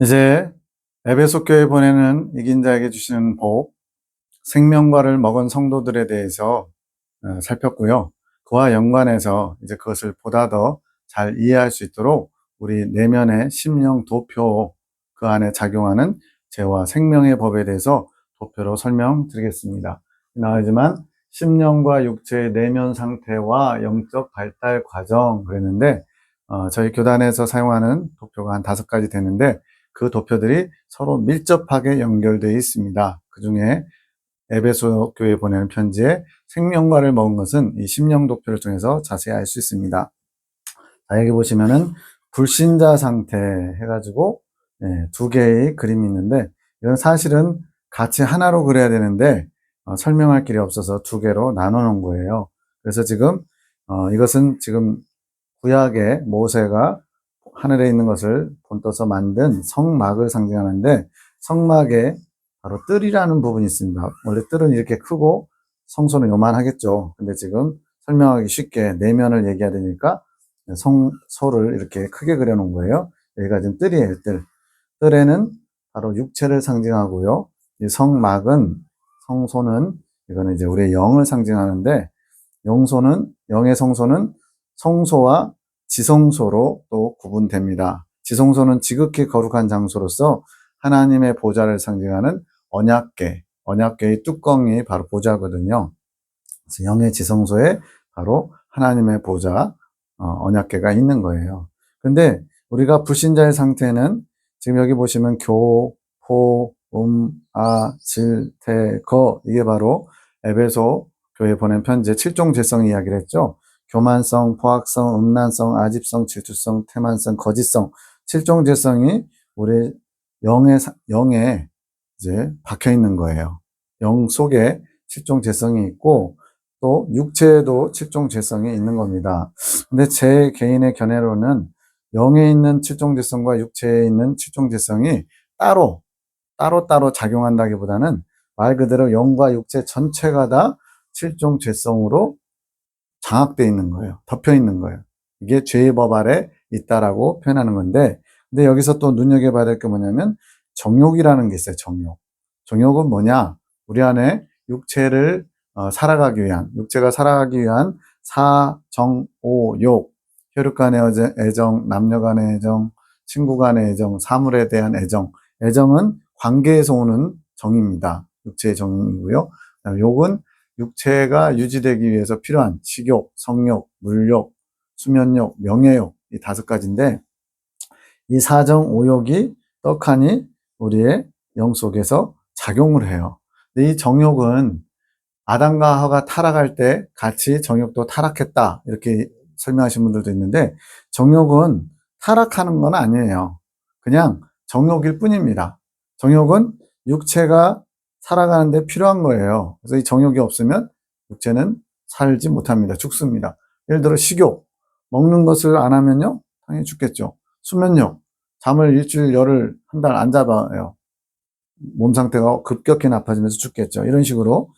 이제 에베소 교회 보내는 이긴 자에게 주시는 복, 생명과를 먹은 성도들에 대해서 살폈고요. 그와 연관해서 이제 그것을 보다 더 잘 이해할 수 있도록 우리 내면의 심령 도표, 그 안에 작용하는 죄와 생명의 법에 대해서 도표로 설명드리겠습니다. 나오지만 심령과 육체의 내면 상태와 영적 발달 과정 그랬는데, 저희 교단에서 사용하는 도표가 한 5가지 되는데, 그 도표들이 서로 밀접하게 연결되어 있습니다. 그 중에 에베소 교회에 보내는 편지에 생명과를 먹은 것은 이 심령 도표를 통해서 자세히 알 수 있습니다. 자, 여기 보시면은 불신자 상태 해가지고 2개의 그림이 있는데, 이건 사실은 같이 하나로 그려야 되는데 설명할 길이 없어서 2개로 나눠 놓은 거예요. 그래서 지금 이것은 지금 구약의 모세가 하늘에 있는 것을 본떠서 만든 성막을 상징하는데, 성막에 바로 뜰이라는 부분이 있습니다. 원래 뜰은 이렇게 크고 성소는 요만하겠죠. 근데 지금 설명하기 쉽게 내면을 얘기해야 되니까 성소를 이렇게 크게 그려놓은 거예요. 여기가 지금 뜰이에요, 뜰. 뜰에는 바로 육체를 상징하고요. 이 성막은, 성소는, 이거는 이제 우리의 영을 상징하는데, 영의 성소는 성소와 지성소로 또 구분됩니다. 지성소는 지극히 거룩한 장소로서 하나님의 보좌를 상징하는 언약궤의 뚜껑이 바로 보좌거든요. 그래서 영의 지성소에 바로 하나님의 보좌, 언약궤가 있는 거예요. 근데 우리가 불신자의 상태는 지금 여기 보시면 교, 포, 아, 질, 태, 거, 이게 바로 에베소 교회 보낸 편지의 7종 죄성 이야기를 했죠. 교만성, 포악성, 음란성, 아집성, 질투성, 태만성, 거짓성, 7종 죄성이 우리 영에 이제 박혀 있는 거예요. 영 속에 7종 죄성이 있고 또 육체에도 7종 죄성이 있는 겁니다. 근데 제 개인의 견해로는 영에 있는 7종 죄성과 육체에 있는 7종 죄성이 따로 작용한다기보다는 말 그대로 영과 육체 전체가 다 7종 죄성으로 장악되어 있는 거예요. 덮여 있는 거예요. 이게 죄의 법 아래 있다라고 표현하는 건데, 근데 여기서 또 눈여겨봐야 될 게 뭐냐면 정욕이라는 게 있어요. 정욕은 뭐냐? 우리 안에 육체가 살아가기 위한 사정오욕, 혈육 간의 애정, 남녀 간의 애정, 친구 간의 애정, 사물에 대한 애정은 관계에서 오는 정입니다. 육체의 정이고요. 욕은 육체가 유지되기 위해서 필요한 식욕, 성욕, 물욕, 수면욕, 명예욕, 이 5가지인데, 이 사정 오욕이 떡하니 우리의 영 속에서 작용을 해요. 근데 이 정욕은 아담과 하와가 타락할 때 같이 정욕도 타락했다, 이렇게 설명하신 분들도 있는데, 정욕은 타락하는 건 아니에요. 그냥 정욕일 뿐입니다. 정욕은 육체가 살아가는데 필요한 거예요. 그래서 이 정욕이 없으면 육체는 살지 못합니다. 죽습니다. 예를 들어 식욕, 먹는 것을 안 하면요, 당연히 죽겠죠. 수면욕, 잠을 일주일, 열흘, 한 달 안 잡아요. 몸 상태가 급격히 나빠지면서 죽겠죠. 이런 식으로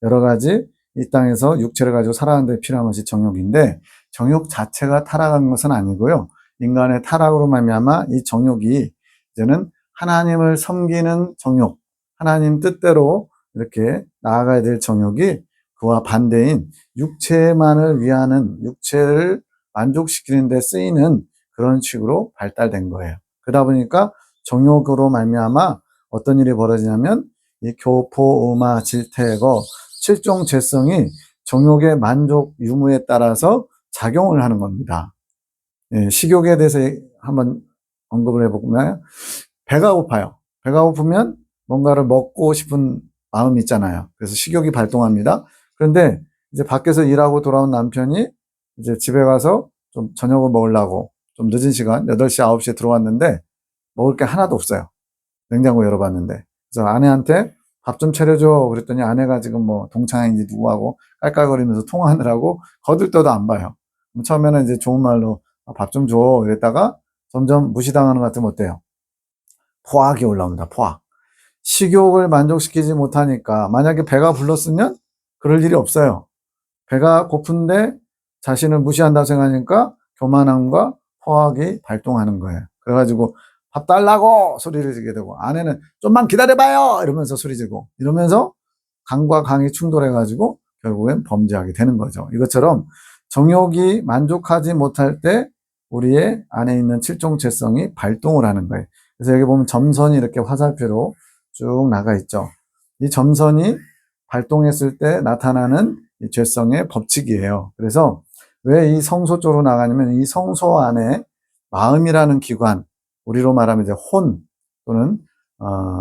여러 가지 이 땅에서 육체를 가지고 살아가는 데 필요한 것이 정욕인데, 정욕 자체가 타락한 것은 아니고요. 인간의 타락으로 말미암아 이 정욕이 이제는 하나님을 섬기는 정욕, 하나님 뜻대로 이렇게 나아가야 될 정욕이 그와 반대인 육체만을 위하는, 육체를 만족시키는 데 쓰이는 그런 식으로 발달된 거예요. 그러다 보니까 정욕으로 말미암아 어떤 일이 벌어지냐면 이 교포, 음아, 질태거 7종 죄성이 정욕의 만족 유무에 따라서 작용을 하는 겁니다. 식욕에 대해서 한번 언급을 해보면, 배가 고파요. 배가 고프면 뭔가를 먹고 싶은 마음이 있잖아요. 그래서 식욕이 발동합니다. 그런데 이제 밖에서 일하고 돌아온 남편이 이제 집에 가서 좀 저녁을 먹으려고 좀 늦은 시간 8시, 9시에 들어왔는데 먹을 게 하나도 없어요. 냉장고 열어봤는데. 그래서 아내한테 밥 좀 차려줘 그랬더니 아내가 지금 뭐 동창인지 누구하고 깔깔거리면서 통화하느라고 거들떠도 안 봐요. 처음에는 이제 좋은 말로 밥 좀 줘 이랬다가 점점 무시당하는 것 같으면 어때요? 포악이 올라옵니다. 포악. 식욕을 만족시키지 못하니까, 만약에 배가 불렀으면 그럴 일이 없어요. 배가 고픈데 자신을 무시한다고 생각하니까 교만함과 포악이 발동하는 거예요. 그래가지고 밥 달라고 소리를 지르게 되고, 아내는 좀만 기다려봐요 이러면서 소리 지르고, 이러면서 강과 강이 충돌해가지고 결국엔 범죄하게 되는 거죠. 이것처럼 정욕이 만족하지 못할 때 우리의 안에 있는 칠종 죄성이 발동을 하는 거예요. 그래서 여기 보면 점선이 이렇게 화살표로 쭉 나가 있죠. 이 점선이 발동했을 때 나타나는 이 죄성의 법칙이에요. 그래서 왜 이 성소 쪽으로 나가냐면, 이 성소 안에 마음이라는 기관, 우리로 말하면 이제 혼 또는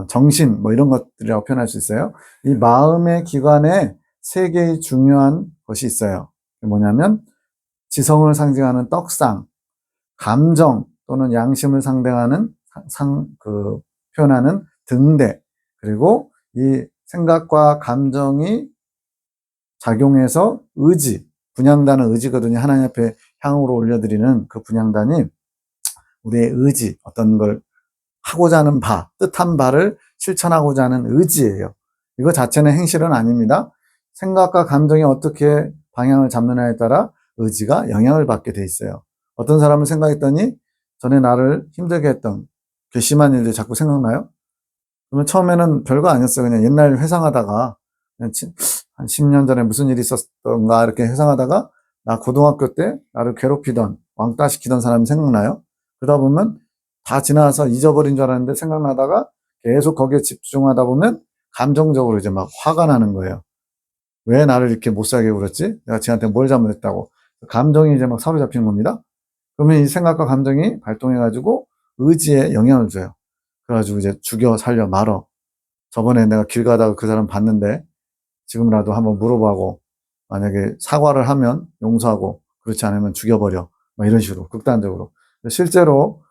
정신 뭐 이런 것들이라고 표현할 수 있어요. 이 마음의 기관에 세 개의 중요한 것이 있어요. 뭐냐면 지성을 상징하는 떡상, 감정 또는 양심을 상대하는 표현하는 등대, 그리고 이 생각과 감정이 작용해서 의지, 분향단은 의지거든요. 하나님 앞에 향으로 올려드리는 그 분향단이 우리의 의지, 어떤 걸 하고자 하는 바, 뜻한 바를 실천하고자 하는 의지예요. 이거 자체는 행실은 아닙니다. 생각과 감정이 어떻게 방향을 잡느냐에 따라 의지가 영향을 받게 돼 있어요. 어떤 사람은 생각했더니 전에 나를 힘들게 했던 괘씸한 일들이 자꾸 생각나요? 그러면 처음에는 별거 아니었어요. 그냥 옛날 회상하다가 그냥 한 10년 전에 무슨 일이 있었던가 이렇게 회상하다가 나 고등학교 때 나를 괴롭히던 왕따 시키던 사람이 생각나요? 그러다 보면 다 지나서 잊어버린 줄 알았는데 생각나다가 계속 거기에 집중하다 보면 감정적으로 이제 막 화가 나는 거예요. 왜 나를 이렇게 못 살게 굴었지? 내가 쟤한테 뭘 잘못했다고. 감정이 이제 막 사로잡히는 겁니다. 그러면 이 생각과 감정이 발동해가지고 의지에 영향을 줘요. 그래가지고 이제 죽여 살려 말어. 저번에 내가 길 가다가 그 사람 봤는데 지금이라도 한번 물어보고, 만약에 사과를 하면 용서하고, 그렇지 않으면 죽여버려. 뭐 이런 식으로 극단적으로. 실제로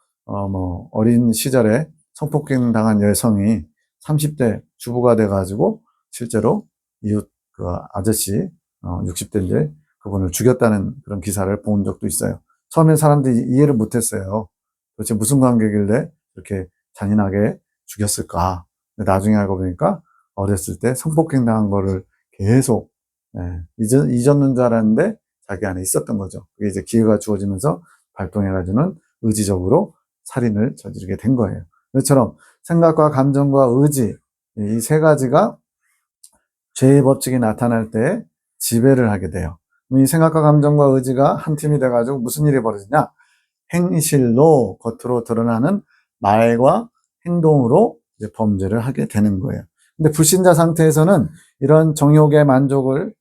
어린 시절에 성폭행 당한 여성이 30대 주부가 돼가지고 실제로 이웃 그 아저씨 60대인데 그분을 죽였다는 그런 기사를 본 적도 있어요. 처음에 사람들이 이해를 못했어요. 도대체 무슨 관계길래 이렇게 잔인하게 죽였을까? 근데 나중에 알고 보니까 어렸을 때 성폭행 당한 거를 계속 잊었는 줄 알았는데 자기 안에 있었던 거죠. 그게 이제 기회가 주어지면서 발동해가지고는 의지적으로 살인을 저지르게 된 거예요. 이처럼 생각과 감정과 의지, 이 세 가지가 죄의 법칙이 나타날 때 지배를 하게 돼요. 이 생각과 감정과 의지가 한 팀이 돼가지고 무슨 일이 벌어지냐? 행실로 겉으로 드러나는 말과 행동으로 이제 범죄를 하게 되는 거예요. 근데 불신자 상태에서는 이런 정욕의 만족을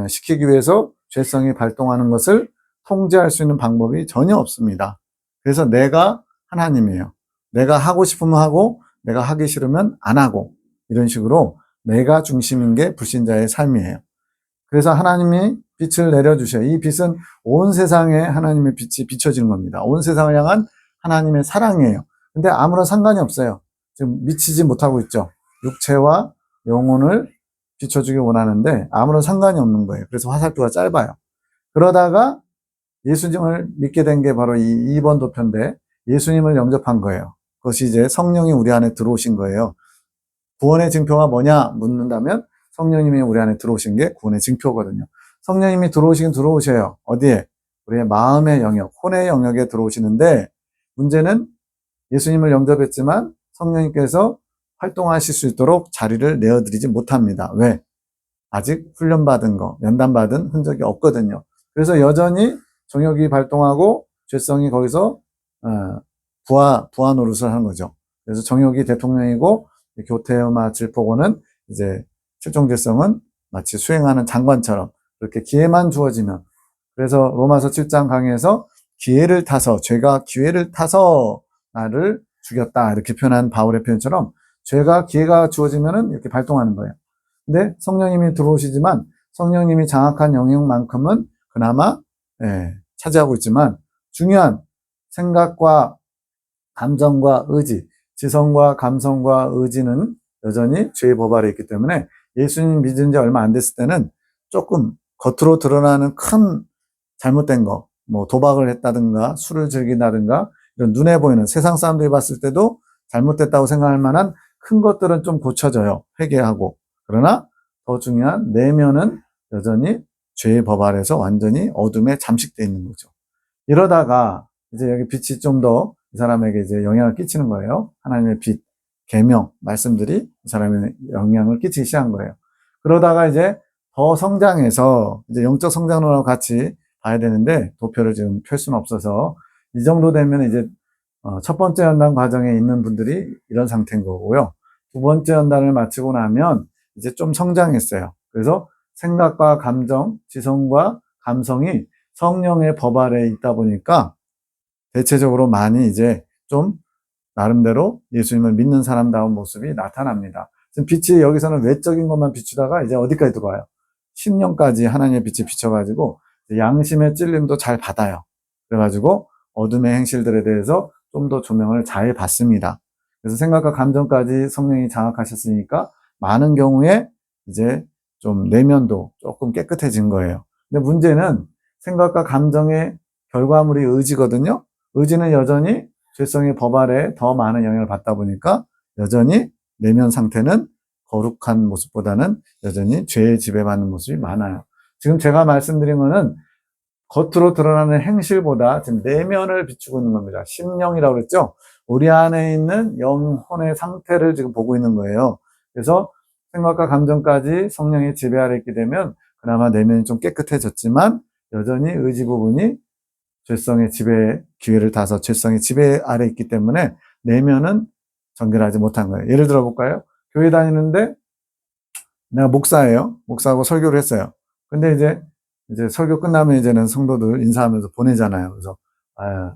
시키기 위해서 죄성이 발동하는 것을 통제할 수 있는 방법이 전혀 없습니다. 그래서 내가 하나님이에요. 내가 하고 싶으면 하고 내가 하기 싫으면 안 하고, 이런 식으로 내가 중심인 게 불신자의 삶이에요. 그래서 하나님이 빛을 내려주셔요. 이 빛은 온 세상에 하나님의 빛이 비춰지는 겁니다. 온 세상을 향한 하나님의 사랑이에요. 근데 아무런 상관이 없어요. 지금 미치지 못하고 있죠. 육체와 영혼을 비춰주기 원하는데 아무런 상관이 없는 거예요. 그래서 화살표가 짧아요. 그러다가 예수님을 믿게 된 게 바로 이 2번 도표인데, 예수님을 영접한 거예요. 그것이 이제 성령이 우리 안에 들어오신 거예요. 구원의 증표가 뭐냐 묻는다면 성령님이 우리 안에 들어오신 게 구원의 증표거든요. 성령님이 들어오시긴 들어오셔요. 어디에? 우리의 마음의 영역, 혼의 영역에 들어오시는데, 문제는 예수님을 영접했지만 성령님께서 활동하실 수 있도록 자리를 내어드리지 못합니다. 왜? 아직 훈련받은 거, 연단받은 흔적이 없거든요. 그래서 여전히 정욕이 발동하고 죄성이 거기서 부하 노릇을 하는 거죠. 그래서 정욕이 대통령이고 교태마 질포고는 이제 칠종죄성은 마치 수행하는 장관처럼 그렇게 기회만 주어지면, 그래서 로마서 7장 강의에서 기회를 타서, 죄가 기회를 타서 나를 죽였다 이렇게 표현한 바울의 표현처럼 죄가 기회가 주어지면은 이렇게 발동하는 거예요. 근데 성령님이 들어오시지만 성령님이 장악한 영역만큼은 그나마 차지하고 있지만, 중요한 생각과 감정과 의지, 지성과 감성과 의지는 여전히 죄의 법 아래 있기 때문에 예수님 믿은 지 얼마 안 됐을 때는 조금 겉으로 드러나는 큰 잘못된 거, 뭐 도박을 했다든가 술을 즐긴다든가 이런 눈에 보이는 세상 사람들이 봤을 때도 잘못됐다고 생각할 만한 큰 것들은 좀 고쳐져요. 회개하고. 그러나 더 중요한 내면은 여전히 죄의 법 아래서 완전히 어둠에 잠식되어 있는 거죠. 이러다가 이제 여기 빛이 좀 더 이 사람에게 이제 영향을 끼치는 거예요. 하나님의 빛, 계명, 말씀들이 이 사람에 영향을 끼치기 시작한 거예요. 그러다가 이제 더 성장해서 이제 영적 성장론하고 같이 봐야 되는데 도표를 지금 펼 수는 없어서 이 정도 되면 이제 첫 번째 연단 과정에 있는 분들이 이런 상태인 거고요. 두 번째 연단을 마치고 나면 이제 좀 성장했어요. 그래서 생각과 감정, 지성과 감성이 성령의 법 아래에 있다 보니까 대체적으로 많이 이제 좀 나름대로 예수님을 믿는 사람다운 모습이 나타납니다. 지금 빛이 여기서는 외적인 것만 비추다가 이제 어디까지 들어와요? 심령까지 하나님의 빛이 비춰가지고 양심의 찔림도 잘 받아요. 그래가지고 어둠의 행실들에 대해서 좀 더 조명을 잘 받습니다. 그래서 생각과 감정까지 성령이 장악하셨으니까 많은 경우에 이제 좀 내면도 조금 깨끗해진 거예요. 근데 문제는 생각과 감정의 결과물이 의지거든요. 의지는 여전히 죄성의 법 아래에 더 많은 영향을 받다 보니까 여전히 내면 상태는 거룩한 모습보다는 여전히 죄에 지배받는 모습이 많아요. 지금 제가 말씀드린 거는 겉으로 드러나는 행실보다 지금 내면을 비추고 있는 겁니다. 심령이라고 그랬죠? 우리 안에 있는 영혼의 상태를 지금 보고 있는 거예요. 그래서 생각과 감정까지 성령의 지배 아래 있게 되면 그나마 내면이 좀 깨끗해졌지만 여전히 의지 부분이 죄성의 지배, 기회를 타서 죄성의 지배 아래 있기 때문에 내면은 정결하지 못한 거예요. 예를 들어 볼까요? 교회 다니는데 내가 목사예요. 목사하고 설교를 했어요. 근데 이제 설교 끝나면 이제는 성도들 인사하면서 보내잖아요. 그래서,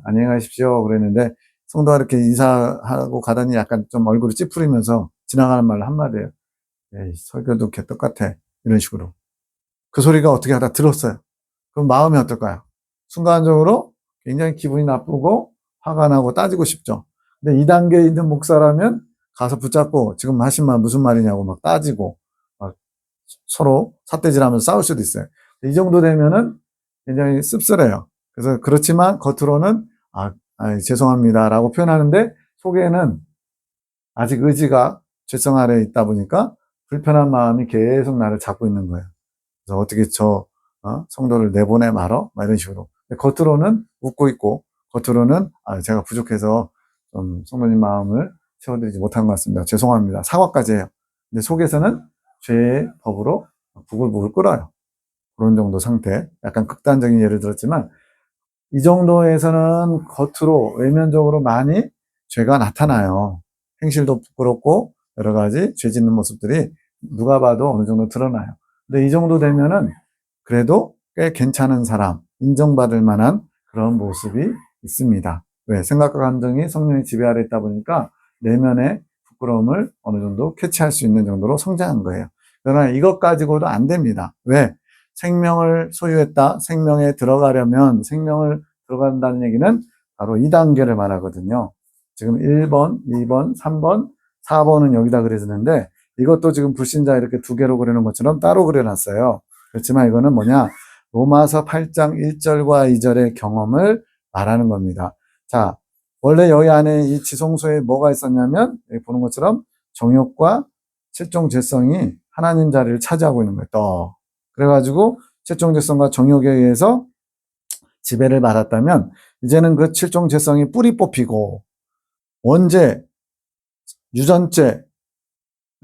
안녕히 가십시오. 그랬는데, 성도가 이렇게 인사하고 가더니 약간 좀 얼굴을 찌푸리면서 지나가는 말로 한마디예요. 에이, 설교도 개 똑같아. 이런 식으로. 그 소리가 어떻게 하다 들었어요. 그럼 마음이 어떨까요? 순간적으로 굉장히 기분이 나쁘고 화가 나고 따지고 싶죠. 근데 이 단계에 있는 목사라면 가서 붙잡고 지금 하신 말 무슨 말이냐고 막 따지고 막 서로 삿대질하면서 싸울 수도 있어요. 이 정도 되면은 굉장히 씁쓸해요. 그래서 그렇지만 겉으로는 죄송합니다라고 표현하는데 속에는 아직 의지가 죄성 아래에 있다 보니까 불편한 마음이 계속 나를 잡고 있는 거예요. 그래서 어떻게 성도를 내보내 말어? 막 이런 식으로. 겉으로는 웃고 있고 겉으로는 제가 부족해서 좀 성도님 마음을 채워드리지 못한 것 같습니다. 죄송합니다. 사과까지 해요. 근데 속에서는 죄의 법으로 부글부글 끓어요. 그런 정도 상태. 약간 극단적인 예를 들었지만 이 정도에서는 겉으로 외면적으로 많이 죄가 나타나요. 행실도 부끄럽고 여러 가지 죄 짓는 모습들이 누가 봐도 어느 정도 드러나요. 근데 이 정도 되면은 그래도 꽤 괜찮은 사람, 인정받을 만한 그런 모습이 있습니다. 왜? 생각과 감정이 성령의 지배 아래 있다 보니까 내면의 부끄러움을 어느 정도 캐치할 수 있는 정도로 성장한 거예요. 그러나 이것 가지고도 안 됩니다. 왜? 생명을 소유했다. 생명에 들어가려면 생명을 들어간다는 얘기는 바로 2단계를 말하거든요. 지금 1번, 2번, 3번, 4번은 여기다 그려주는데 이것도 지금 불신자 이렇게 두 개로 그리는 것처럼 따로 그려놨어요. 그렇지만 이거는 뭐냐? 로마서 8장 1절과 2절의 경험을 말하는 겁니다. 자, 원래 여기 안에 이 지성소에 뭐가 있었냐면 여기 보는 것처럼 정욕과 실종 죄성이 하나님 자리를 차지하고 있는 거예요. 또 그래가지고 칠종죄성과 정욕에 의해서 지배를 받았다면 이제는 그 칠종죄성이 뿌리 뽑히고 원죄, 유전죄,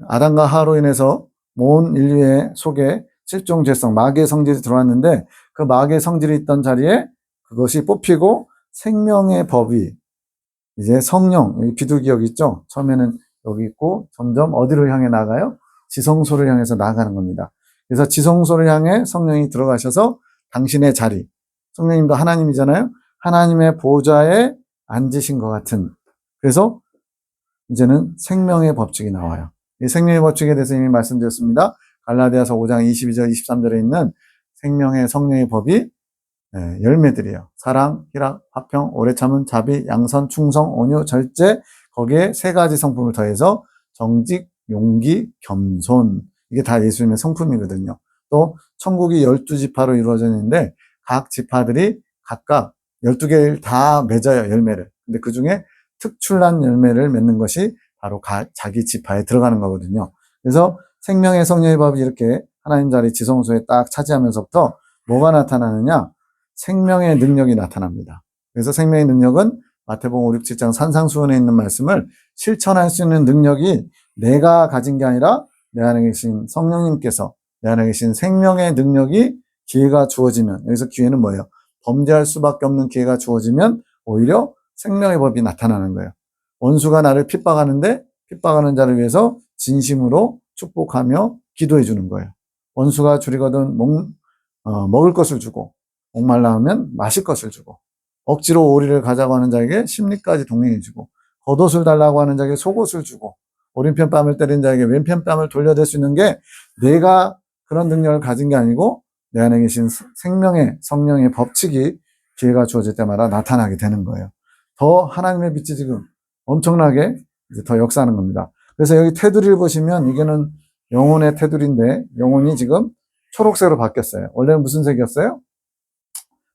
아담과 하와로 인해서 온 인류의 속에 칠종죄성, 마귀의 성질이 들어왔는데 그 마귀의 성질이 있던 자리에 그것이 뽑히고 생명의 법이 이제 성령, 여기 비둘기역 있죠? 처음에는 여기 있고 점점 어디를 향해 나가요? 지성소를 향해서 나가는 겁니다. 그래서 지성소를 향해 성령이 들어가셔서 당신의 자리, 성령님도 하나님이잖아요. 하나님의 보좌에 앉으신 것 같은. 그래서 이제는 생명의 법칙이 나와요. 이 생명의 법칙에 대해서 이미 말씀드렸습니다. 갈라디아서 5장 22절, 23절에 있는 생명의 성령의 법이 열매들이에요. 사랑, 희락, 화평, 오래 참은, 자비, 양선, 충성, 온유, 절제. 거기에 세 가지 성품을 더해서 정직, 용기, 겸손. 이게 다 예수님의 성품이거든요. 또 천국이 12지파로 이루어져 있는데 각 지파들이 각각 12개를 다 맺어요, 열매를. 근데 그 중에 특출난 열매를 맺는 것이 바로 자기 지파에 들어가는 거거든요. 그래서 생명의 성령의 법이 이렇게 하나님 자리 지성소에 딱 차지하면서부터 뭐가 나타나느냐? 생명의 능력이 나타납니다. 그래서 생명의 능력은 마태복음 5, 6, 7장 산상수훈에 있는 말씀을 실천할 수 있는 능력이 내가 가진 게 아니라 내 안에 계신 성령님께서, 내 안에 계신 생명의 능력이, 기회가 주어지면, 여기서 기회는 뭐예요? 범죄할 수밖에 없는 기회가 주어지면 오히려 생명의 법이 나타나는 거예요. 원수가 나를 핍박하는데 핍박하는 자를 위해서 진심으로 축복하며 기도해 주는 거예요. 원수가 줄이거든 먹을 것을 주고, 목말라 하면 마실 것을 주고, 억지로 오리를 가자고 하는 자에게 심리까지 동행해 주고, 겉옷을 달라고 하는 자에게 속옷을 주고, 오른편 뺨을 때린 자에게 왼편 뺨을 돌려댈 수 있는 게 내가 그런 능력을 가진 게 아니고 내 안에 계신 생명의 성령의 법칙이 기회가 주어질 때마다 나타나게 되는 거예요. 더 하나님의 빛이 지금 엄청나게 이제 더 역사하는 겁니다. 그래서 여기 테두리를 보시면 이게는 영혼의 테두리인데 영혼이 지금 초록색으로 바뀌었어요. 원래는 무슨 색이었어요?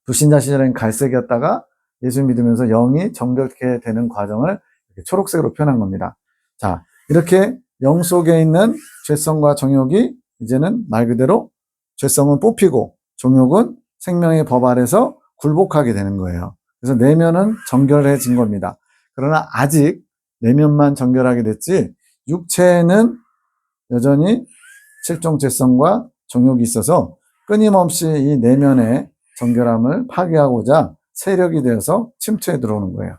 불신자 시절엔 갈색이었다가 예수 믿으면서 영이 정결케 되는 과정을 이렇게 초록색으로 표현한 겁니다. 자, 이렇게 영 속에 있는 죄성과 정욕이 이제는 말 그대로 죄성은 뽑히고 정욕은 생명의 법 아래서 굴복하게 되는 거예요. 그래서 내면은 정결해진 겁니다. 그러나 아직 내면만 정결하게 됐지 육체는 여전히 실종 죄성과 정욕이 있어서 끊임없이 이 내면의 정결함을 파괴하고자 세력이 되어서 침투해 들어오는 거예요.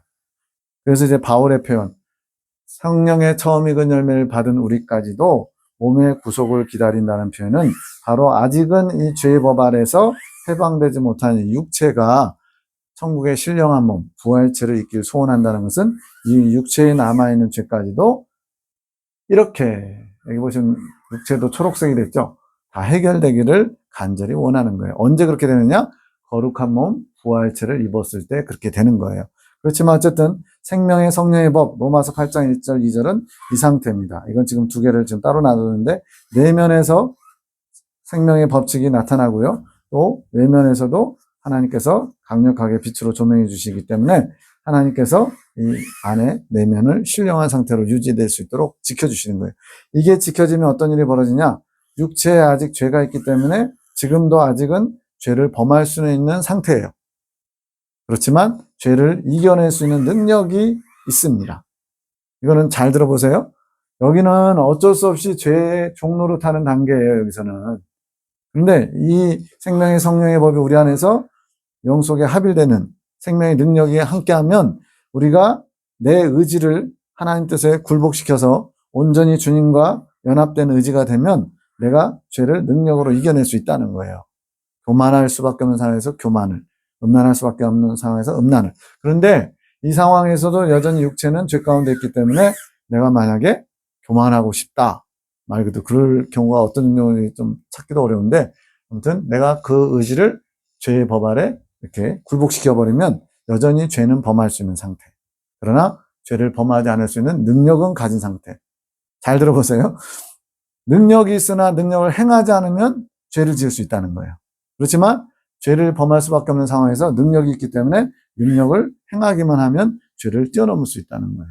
그래서 이제 바울의 표현, 성령의 처음 익은 열매를 받은 우리까지도 몸의 구속을 기다린다는 표현은 바로 아직은 이 죄의 법 아래서 해방되지 못한 육체가 천국의 신령한 몸, 부활체를 입길 소원한다는 것은 이 육체에 남아있는 죄까지도 이렇게, 여기 보시면 육체도 초록색이 됐죠? 다 해결되기를 간절히 원하는 거예요. 언제 그렇게 되느냐? 거룩한 몸, 부활체를 입었을 때 그렇게 되는 거예요. 그렇지만 어쨌든 생명의 성령의 법, 로마서 8장 1절, 2절은 이 상태입니다. 이건 지금 두 개를 지금 따로 놔두는데 내면에서 생명의 법칙이 나타나고요. 또 외면에서도 하나님께서 강력하게 빛으로 조명해 주시기 때문에 하나님께서 이 안에 내면을 신령한 상태로 유지될 수 있도록 지켜주시는 거예요. 이게 지켜지면 어떤 일이 벌어지냐? 육체에 아직 죄가 있기 때문에 지금도 아직은 죄를 범할 수는 있는 상태예요. 그렇지만 죄를 이겨낼 수 있는 능력이 있습니다. 이거는 잘 들어보세요. 여기는 어쩔 수 없이 죄의 종로로 타는 단계예요, 여기서는. 근데 이 생명의 성령의 법이 우리 안에서 영 속에 합일되는 생명의 능력이 함께하면 우리가 내 의지를 하나님 뜻에 굴복시켜서 온전히 주님과 연합된 의지가 되면 내가 죄를 능력으로 이겨낼 수 있다는 거예요. 교만할 수밖에 없는 상황에서 교만을, 음란할 수밖에 없는 상황에서 음란을. 그런데 이 상황에서도 여전히 육체는 죄 가운데 있기 때문에 내가 만약에 교만하고 싶다, 말 그대로 그럴 경우가 어떤 경우는 좀 찾기도 어려운데 아무튼 내가 그 의지를 죄의 법 아래 이렇게 굴복시켜버리면 여전히 죄는 범할 수 있는 상태. 그러나 죄를 범하지 않을 수 있는 능력은 가진 상태. 잘 들어보세요. 능력이 있으나 능력을 행하지 않으면 죄를 지을 수 있다는 거예요. 그렇지만 죄를 범할 수밖에 없는 상황에서 능력이 있기 때문에 능력을 행하기만 하면 죄를 뛰어넘을 수 있다는 거예요.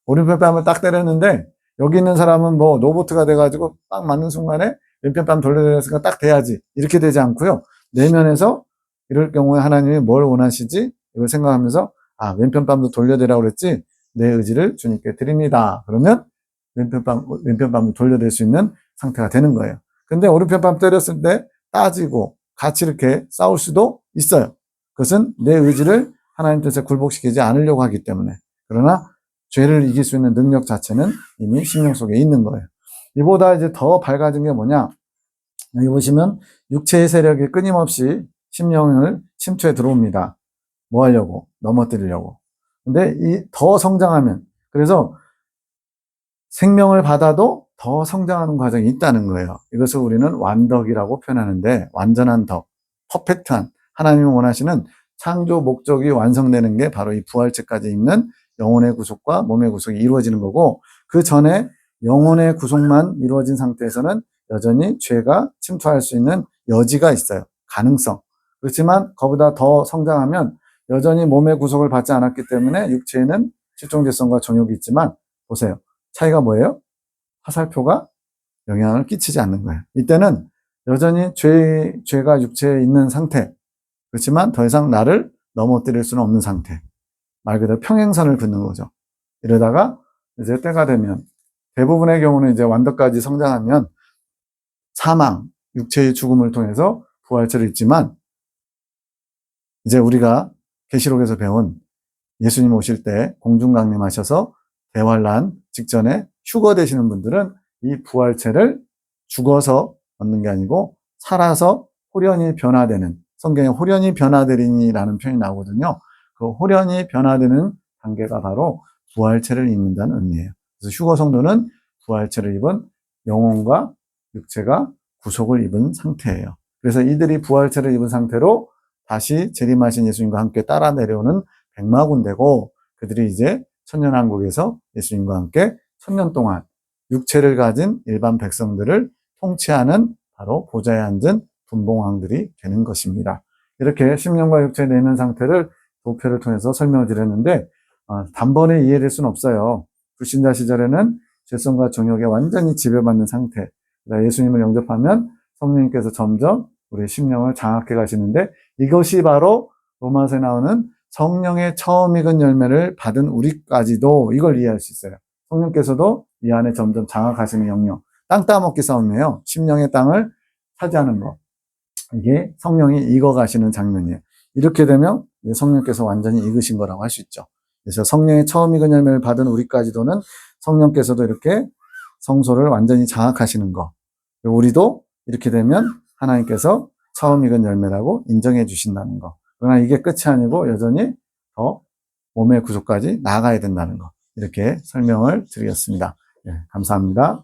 오른편 뺨을 딱 때렸는데 여기 있는 사람은 뭐 로봇가 돼가지고 딱 맞는 순간에 왼편 뺨 돌려드렸으니까 딱 돼야지 이렇게 되지 않고요. 내면에서 이럴 경우에 하나님이 뭘 원하시지? 이걸 생각하면서 왼편 뺨도 돌려대라고 그랬지? 내 의지를 주님께 드립니다. 그러면 왼편 뺨을 돌려댈 수 있는 상태가 되는 거예요. 근데 오른편 뺨 때렸을 때 따지고 같이 이렇게 싸울 수도 있어요. 그것은 내 의지를 하나님 뜻에 굴복시키지 않으려고 하기 때문에. 그러나 죄를 이길 수 있는 능력 자체는 이미 심령 속에 있는 거예요. 이보다 이제 더 밝아진 게 뭐냐? 여기 보시면 육체의 세력이 끊임없이 심령을 침투해 들어옵니다. 뭐 하려고? 넘어뜨리려고. 근데 이 더 성장하면, 그래서 생명을 받아도 더 성장하는 과정이 있다는 거예요. 이것을 우리는 완덕이라고 표현하는데, 완전한 덕, 퍼펙트한, 하나님이 원하시는 창조 목적이 완성되는 게 바로 이 부활체까지 있는 영혼의 구속과 몸의 구속이 이루어지는 거고, 그 전에 영혼의 구속만 이루어진 상태에서는 여전히 죄가 침투할 수 있는 여지가 있어요. 가능성. 그렇지만 그보다 더 성장하면 여전히 몸의 구속을 받지 않았기 때문에 육체에는 실종죄성과 정욕이 있지만 보세요. 차이가 뭐예요? 화살표가 영향을 끼치지 않는 거예요. 이때는 여전히 죄가 육체에 있는 상태. 그렇지만 더 이상 나를 넘어뜨릴 수는 없는 상태. 말 그대로 평행선을 긋는 거죠. 이러다가 이제 때가 되면 대부분의 경우는 이제 완덕까지 성장하면 사망, 육체의 죽음을 통해서 부활체를 입지만 이제 우리가 계시록에서 배운 예수님 오실 때 공중 강림하셔서 대환란 직전에 휴거 되시는 분들은 이 부활체를 죽어서 얻는 게 아니고 살아서 호련히 변화되는, 성경에 호련히 변화되리니라는 표현이 나오거든요. 그 호련히 변화되는 단계가 바로 부활체를 입는다는 의미예요. 그래서 휴거 성도는 부활체를 입은 영혼과 육체가 구속을 입은 상태예요. 그래서 이들이 부활체를 입은 상태로 다시 재림하신 예수님과 함께 따라 내려오는 백마군대고, 그들이 이제 천년왕국에서 예수님과 함께 천년 동안 육체를 가진 일반 백성들을 통치하는 바로 보좌에 앉은 분봉왕들이 되는 것입니다. 이렇게 심령과 육체의 내면 상태를 도표를 통해서 설명을 드렸는데 단번에 이해될 수는 없어요. 불신자 시절에는 죄성과 정욕에 완전히 지배받는 상태. 예수님을 영접하면 성령님께서 점점 우리의 심령을 장악해 가시는데, 이것이 바로 로마서에 나오는 성령의 처음 익은 열매를 받은 우리까지도 이걸 이해할 수 있어요. 성령께서도 이 안에 점점 장악하시는 영역. 땅 따먹기 싸움이에요. 심령의 땅을 차지하는 것. 이게 성령이 익어가시는 장면이에요. 이렇게 되면 성령께서 완전히 익으신 거라고 할 수 있죠. 그래서 성령의 처음 익은 열매를 받은 우리까지도는 성령께서도 이렇게 성소를 완전히 장악하시는 거. 우리도 이렇게 되면 하나님께서 처음 익은 열매라고 인정해 주신다는 거. 그러나 이게 끝이 아니고 여전히 더 몸의 구속까지 나아가야 된다는 거. 이렇게 설명을 드리겠습니다. 네, 감사합니다.